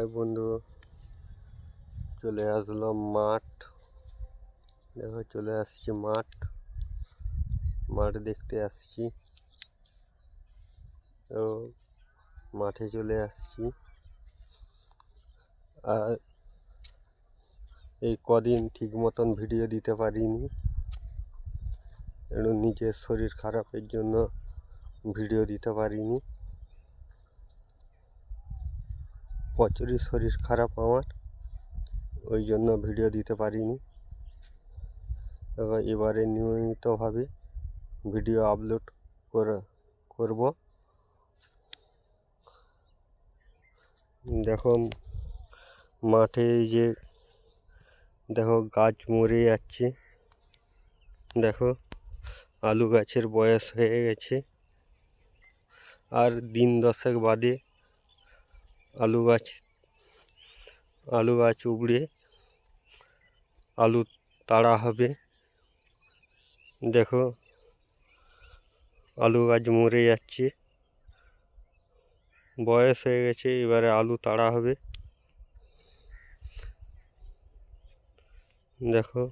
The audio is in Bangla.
এই বন্ধু চলে আসলাম মাঠ। দেখো চলে আসছি মাঠ দেখতে আসছি। তো মাঠে চলে আসছি। আর এই কদিন ঠিক মতন ভিডিও দিতে পারিনি, কারণ নিজের শরীর খারাপের জন্য ভিডিও দিতে পারিনি। প্রচুরই শরীর খারাপ আমার, ওই জন্য ভিডিও দিতে পারিনি। এবারে নিয়মিতভাবে ভিডিও আপলোড করব। দেখো মাঠে যে দেখো গাছ মরে যাচ্ছে। দেখো আলু গাছের বয়স হয়ে গেছে, আর দিন 10 বাদে আলু গাছ উবড়ে আলু তাড়া হবে। দেখো আলু গাছ মরে যাচ্ছে, বয়স হয়ে গেছে, এবারে আলু তাড়া হবে। দেখো